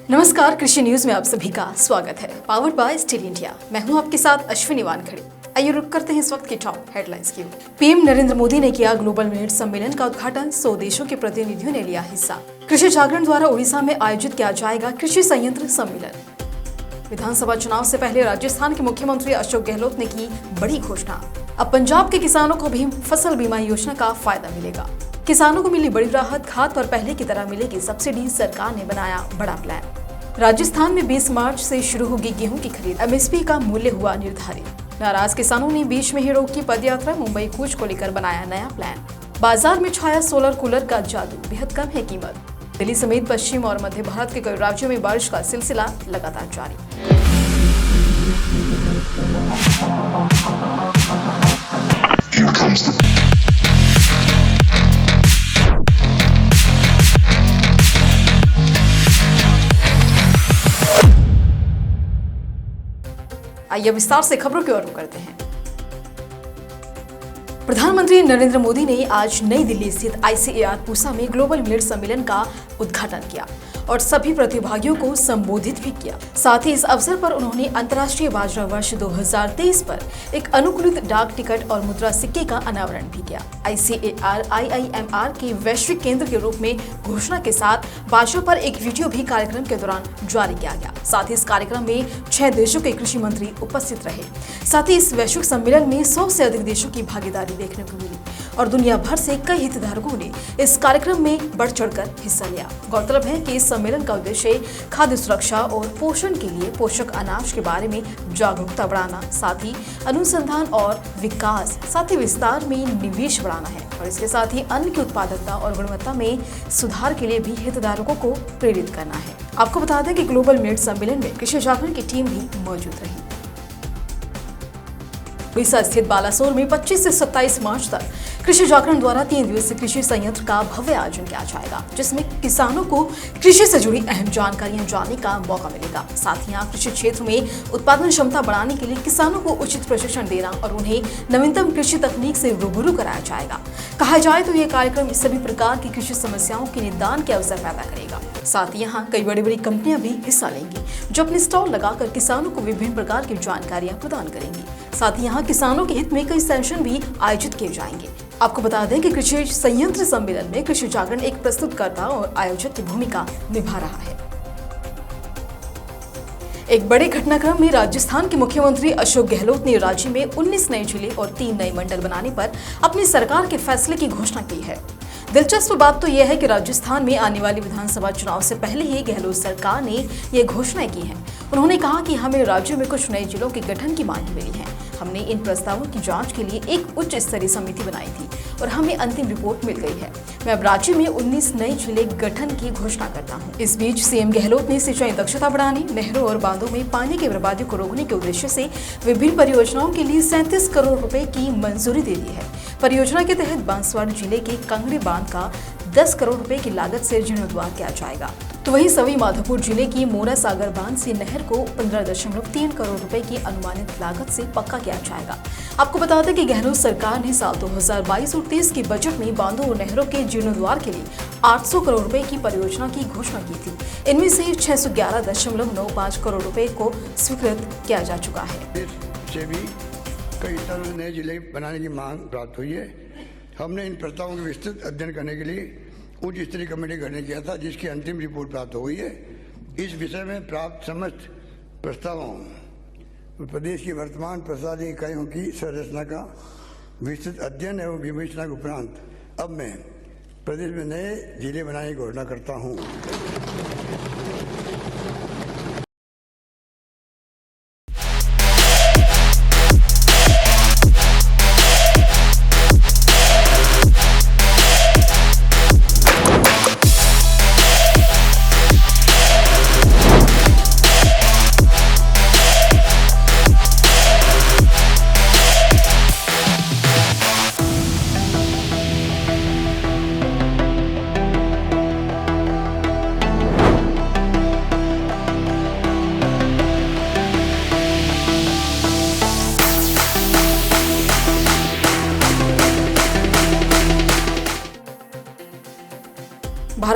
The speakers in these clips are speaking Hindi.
नमस्कार, कृषि न्यूज में आप सभी का स्वागत है। Powered by steel India. मैं हूं आपके साथ अश्विनी वानखड़े। आइए रुक करते हैं इस वक्त की टॉप हेडलाइंस की। पीएम नरेंद्र मोदी ने किया ग्लोबल मिलेट सम्मेलन का उद्घाटन। 100 देशों के प्रतिनिधियों ने लिया हिस्सा। कृषि जागरण द्वारा उड़ीसा में आयोजित किया जाएगा कृषि संयंत्र सम्मेलन। विधानसभा चुनाव से पहले राजस्थान के मुख्यमंत्री अशोक गहलोत ने की बड़ी घोषणा। अब पंजाब के किसानों को भी फसल बीमा योजना का फायदा मिलेगा। किसानों को मिली बड़ी राहत। खाद पर पहले की तरह मिलेगी सब्सिडी। सरकार ने बनाया बड़ा प्लान। राजस्थान में 20 मार्च से शुरू होगी गेहूं की खरीद। एमएसपी का मूल्य हुआ निर्धारित। नाराज किसानों ने बीच में ही रोकी पदयात्रा। मुंबई कूच को लेकर बनाया नया प्लान। बाजार में छाया सोलर कूलर का जादू। बेहद कम है कीमत। दिल्ली समेत पश्चिम और मध्य भारत के कई राज्यों में बारिश का सिलसिला लगातार जारी। आइए विस्तार से खबरों की ओर रुख करते हैं। प्रधानमंत्री नरेंद्र मोदी ने आज नई दिल्ली स्थित ICAR पूसा में ग्लोबल मिलेट सम्मेलन का उद्घाटन किया और सभी प्रतिभागियों को संबोधित भी किया। साथ ही इस अवसर पर उन्होंने अंतर्राष्ट्रीय बाजरा वर्ष 2023 पर एक अनुकूलित डाक टिकट और मुद्रा सिक्के का अनावरण भी किया। ICAR IIMR के वैश्विक केंद्र के रूप में घोषणा के साथ बाजरा पर एक वीडियो भी कार्यक्रम के दौरान जारी किया गया। साथ ही इस कार्यक्रम में 6 देशों के कृषि मंत्री उपस्थित रहे। साथ ही इस वैश्विक सम्मेलन में 100 से अधिक देशों की भागीदारी देखने को मिली और दुनिया भर से कई हितधारकों ने इस कार्यक्रम में बढ़ चढ़कर हिस्सा लिया। गौरतलब है कि इस सम्मेलन का उद्देश्य खाद्य सुरक्षा और पोषण के लिए पोषक अनाज के बारे में जागरूकता बढ़ाना, साथ ही अनुसंधान और विकास, साथ ही विस्तार में निवेश बढ़ाना है और इसके साथ ही अन्न की उत्पादकता और गुणवत्ता में सुधार के लिए भी हितधारकों को प्रेरित करना है। आपको बता दें कि ग्लोबल मिलेट सम्मेलन में कृषि जागरण की टीम भी मौजूद रही। उड़ीसा स्थित बालासोर में 25 से 27 मार्च तक कृषि जागरण द्वारा 3 दिवसीय कृषि संयंत्र का भव्य आयोजन किया जाएगा, जिसमें किसानों को कृषि से जुड़ी अहम जानकारियां जानने का मौका मिलेगा। साथ ही यहाँ कृषि क्षेत्र में उत्पादन क्षमता बढ़ाने के लिए किसानों को उचित प्रशिक्षण देना और उन्हें नवीनतम कृषि तकनीक से रूबरू कराया जाएगा। कहा जाए तो यह कार्यक्रम सभी प्रकार की कृषि समस्याओं के निदान के अवसर पैदा करेगा। साथ ही यहाँ कई बड़ी बड़ी कंपनियां भी हिस्सा लेंगी, जो अपने स्टॉल लगाकर किसानों को विभिन्न प्रकार की जानकारियां प्रदान करेंगी। साथ ही यहाँ किसानों के हित में कई सेशन भी आयोजित किए जाएंगे। आपको बता दें कि कृषि संयंत्र सम्मेलन में कृषि जागरण एक प्रस्तुतकर्ता और आयोजक की भूमिका निभा रहा है। एक बड़े घटनाक्रम में राजस्थान के मुख्यमंत्री अशोक गहलोत ने राज्य में 19 नए जिले और 3 नए मंडल बनाने पर अपनी सरकार के फैसले की घोषणा की है। दिलचस्प बात तो यह है कि राजस्थान में आने वाली विधानसभा चुनाव से पहले ही गहलोत सरकार ने ये घोषणाएं की हैं। उन्होंने कहा कि हमें राज्य में कुछ नए जिलों के गठन की मांग मिली है। हमने इन प्रस्तावों की जांच के लिए एक उच्च स्तरीय समिति बनाई थी और हमें अंतिम रिपोर्ट मिल गई है। मैं अब राज्य में 19 नए जिले गठन की घोषणा करता हूं। इस बीच सीएम गहलोत ने सिंचाई दक्षता बढ़ाने, नहरों और बांधों में पानी की बर्बादी को रोकने के उद्देश्य से विभिन्न परियोजनाओं के लिए 37 करोड़ रुपए की मंजूरी दे दी है। परियोजना के तहत बांसवाड़ा जिले के कंगड़ी बांध का 10 करोड़ रुपए की लागत से जीर्णोद्धार किया जाएगा। तो वहीं सवाई माधोपुर जिले की मोरा सागर बांध से नहर को 15.3 करोड़ रुपए की अनुमानित लागत से पक्का किया जाएगा। आपको बता दें कि गहलोत सरकार ने साल 2022 और 23 के बजट में बांधों और नहरों के जीर्णोद्धार के लिए 800 करोड़ रुपए की परियोजना की घोषणा की थी। इनमें से 611.95 करोड़ रुपए को स्वीकृत किया जा चुका है। कई तरह नए जिले बनाने की मांग प्राप्त हुई है। हमने इन प्रस्तावों के विस्तृत अध्ययन करने के लिए उच्च स्तरीय कमेटी गठन किया था, जिसकी अंतिम रिपोर्ट प्राप्त हो गई है। इस विषय में प्राप्त समस्त प्रस्तावों प्रदेश की वर्तमान प्रशासनिक इकाइयों की संरचना का विस्तृत अध्ययन एवं विवेचना के उपरांत अब मैं प्रदेश में नए जिले बनाने की घोषणा करता हूँ।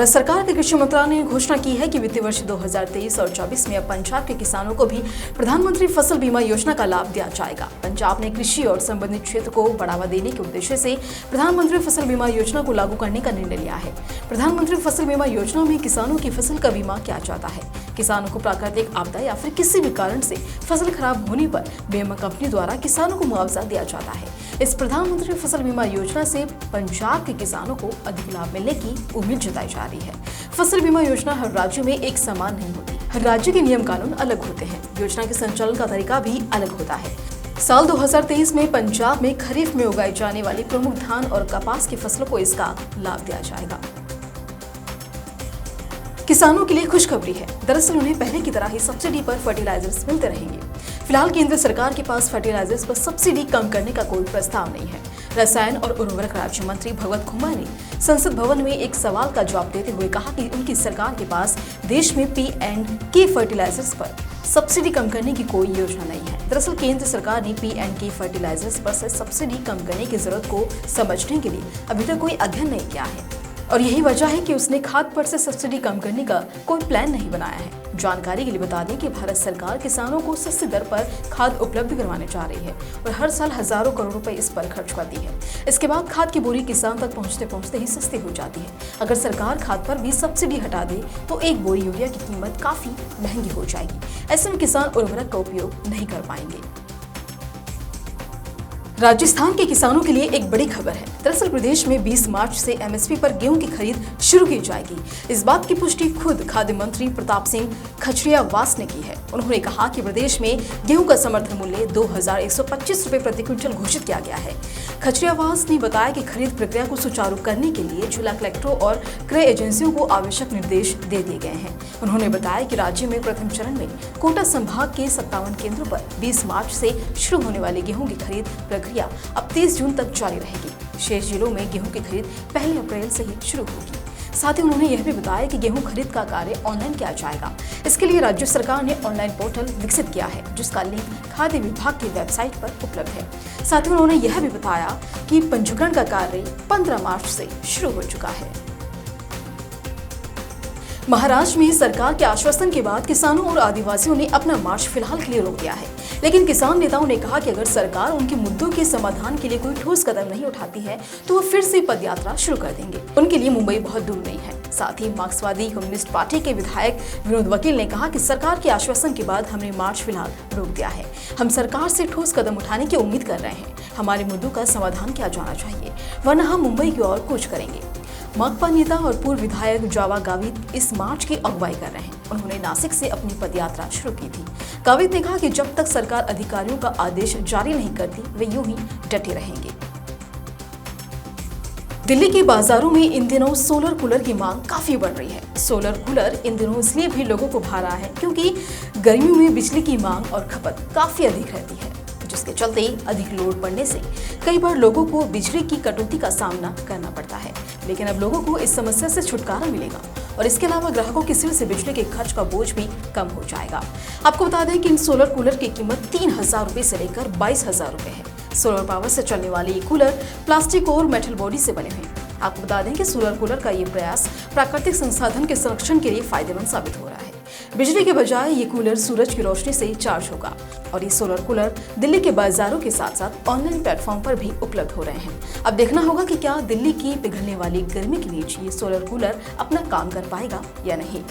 भारत सरकार के कृषि मंत्रालय ने घोषणा की है कि वित्तीय वर्ष 2023 और 24 में अब पंजाब के किसानों को भी प्रधानमंत्री फसल बीमा योजना का लाभ दिया जाएगा। पंजाब ने कृषि और संबंधित क्षेत्र को बढ़ावा देने के उद्देश्य से प्रधानमंत्री फसल बीमा योजना को लागू करने का निर्णय लिया है। प्रधानमंत्री फसल बीमा योजना में किसानों की फसल का बीमा किया जाता है। किसानों को प्राकृतिक आपदा या फिर किसी भी कारण से फसल खराब होने पर बीमा कंपनी द्वारा किसानों को मुआवजा दिया जाता है। इस प्रधानमंत्री फसल बीमा योजना से पंजाब के किसानों को अधिक लाभ मिलने की उम्मीद जताई जा रही है। फसल बीमा योजना हर राज्य में एक समान नहीं होती। हर राज्य के नियम कानून अलग होते हैं। योजना के संचालन का तरीका भी अलग होता है। साल 2023 में पंजाब में खरीफ में उगाई जाने वाली प्रमुख धान और कपास की फसलों को इसका लाभ दिया जाएगा। किसानों के लिए खुशखबरी है। दरअसल उन्हें पहले की तरह ही सब्सिडी पर फर्टिलाइजर्स मिलते रहेंगे। फिलहाल केंद्र सरकार के पास फर्टिलाइजर्स पर सब्सिडी कम करने का कोई प्रस्ताव नहीं है। रसायन और उर्वरक राज्य मंत्री भगवत खुम्मा ने संसद भवन में एक सवाल का जवाब देते हुए कहा कि उनकी सरकार के पास देश में P&K फर्टिलाइजर्स पर सब्सिडी कम करने की कोई योजना नहीं है। दरअसल केंद्र सरकार ने P&K फर्टिलाइजर्स पर से सब्सिडी कम करने की जरूरत को समझने के लिए अभी तक कोई अध्ययन नहीं किया है और यही वजह है कि उसने खाद पर से सब्सिडी कम करने का कोई प्लान नहीं बनाया है। जानकारी के लिए बता दें कि भारत सरकार किसानों को सस्ती दर पर खाद उपलब्ध करवाने जा रही है और हर साल हजारों करोड़ रुपए इस पर खर्च करती है। इसके बाद खाद की बोरी किसान तक पहुंचते पहुंचते ही सस्ती हो जाती है। अगर सरकार खाद पर भी सब्सिडी हटा दे तो एक बोरी यूरिया की कीमत काफी महंगी हो जाएगी। ऐसे में किसान उर्वरक का उपयोग नहीं कर पाएंगे। राजस्थान के किसानों के लिए एक बड़ी खबर है। दरअसल प्रदेश में 20 मार्च से MSP पर गेहूं की खरीद शुरू की जाएगी। इस बात की पुष्टि खुद खाद्य मंत्री प्रताप सिंह खचरियावास ने की है। उन्होंने कहा कि प्रदेश में गेहूं का समर्थन मूल्य 2125 रुपए प्रति क्विंटल घोषित किया गया है। खचरियावास ने बताया कि खरीद प्रक्रिया को सुचारू करने के लिए जिला कलेक्टरों और क्रय एजेंसियों को आवश्यक निर्देश दे दिए गए हैं। उन्होंने बताया कि राज्य में प्रथम चरण में कोटा संभाग के 57 केंद्रों पर 20 मार्च से शुरू होने वाली गेहूं की खरीद प्रक्रिया अब 30 जून तक जारी रहेगी। शेष जिलों में गेहूं की खरीद 1 अप्रैल से ही शुरू होगी। साथ ही उन्होंने यह भी बताया कि गेहूं खरीद का कार्य ऑनलाइन किया जाएगा। इसके लिए राज्य सरकार ने ऑनलाइन पोर्टल विकसित किया है जिसका लिंक खाद्य विभाग की वेबसाइट पर उपलब्ध है। साथ ही उन्होंने यह भी बताया कि पंजीकरण का कार्य 15 मार्च से शुरू हो चुका है। महाराष्ट्र में सरकार के आश्वासन के बाद किसानों और आदिवासियों ने अपना मार्च फिलहाल के लिए रोक दिया है। लेकिन किसान नेताओं ने कहा कि अगर सरकार उनके मुद्दों के समाधान के लिए कोई ठोस कदम नहीं उठाती है तो वो फिर से पदयात्रा शुरू कर देंगे। उनके लिए मुंबई बहुत दूर नहीं है। साथ ही मार्क्सवादी कम्युनिस्ट पार्टी के विधायक विनोद वकील ने कहा कि सरकार के आश्वासन के बाद हमने मार्च फिलहाल रोक दिया है। हम सरकार से ठोस कदम उठाने की उम्मीद कर रहे हैं। हमारे मुद्दों का समाधान किया जाना चाहिए, वरना हम मुंबई की ओर कूच करेंगे। माकपा नेता और पूर्व विधायक जावा गावित इस मार्च की अगुवाई कर रहे हैं। उन्होंने नासिक से अपनी पदयात्रा शुरू की थी। गावित ने कहा कि जब तक सरकार अधिकारियों का आदेश जारी नहीं करती वे यूं ही डटे रहेंगे। दिल्ली के बाजारों में इन दिनों सोलर कूलर की मांग काफी बढ़ रही है। सोलर कूलर इन दिनों इसलिए भी लोगों को भा रहा है क्योंकि गर्मियों में बिजली की मांग और खपत काफी अधिक रहती है, जिसके चलते अधिक लोड पड़ने से कई बार लोगों को बिजली की कटौती का सामना करना पड़ता है। लेकिन अब लोगों को इस समस्या से छुटकारा मिलेगा और इसके अलावा ग्राहकों के सिर से बिजली के खर्च का बोझ भी कम हो जाएगा। आपको बता दें कि इन सोलर कूलर की कीमत 3000 रुपए से लेकर 22,000 रुपए है। सोलर पावर से चलने वाले ये कूलर प्लास्टिक और मेटल बॉडी से बने हुए हैं। आपको बता दें कि सोलर कूलर का ये प्रयास प्राकृतिक संसाधन के संरक्षण के लिए फायदेमंद साबित हो रहा है। बिजली के बजाय ये कूलर सूरज की रोशनी से चार्ज होगा और ये सोलर कूलर दिल्ली के बाजारों के साथ साथ ऑनलाइन प्लेटफॉर्म पर भी उपलब्ध हो रहे हैं। अब देखना होगा कि क्या दिल्ली की पिघलने वाली गर्मी के बीच ये सोलर कूलर अपना काम कर पाएगा या नहीं।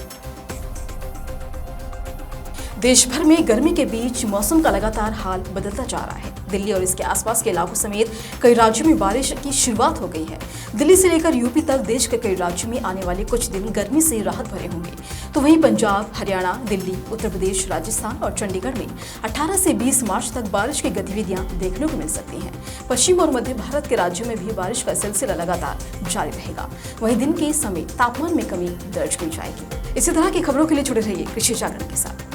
देश भर में गर्मी के बीच मौसम का लगातार हाल बदलता जा रहा है। दिल्ली और इसके आसपास के इलाकों समेत कई राज्यों में बारिश की शुरुआत हो गई है। दिल्ली से लेकर यूपी तक देश के कई राज्यों में आने वाले कुछ दिन गर्मी से राहत भरे होंगे, तो वहीं पंजाब, हरियाणा, दिल्ली, उत्तर प्रदेश, राजस्थान और चंडीगढ़ में 18 से 20 मार्च तक बारिश की गतिविधियां देखने को मिल सकती हैं। पश्चिम और मध्य भारत के राज्यों में भी बारिश का सिलसिला लगातार जारी रहेगा। वहीं दिन के समय तापमान में कमी दर्ज की जाएगी। इसी तरह की खबरों के लिए जुड़े रहिए कृषि जागरण के साथ।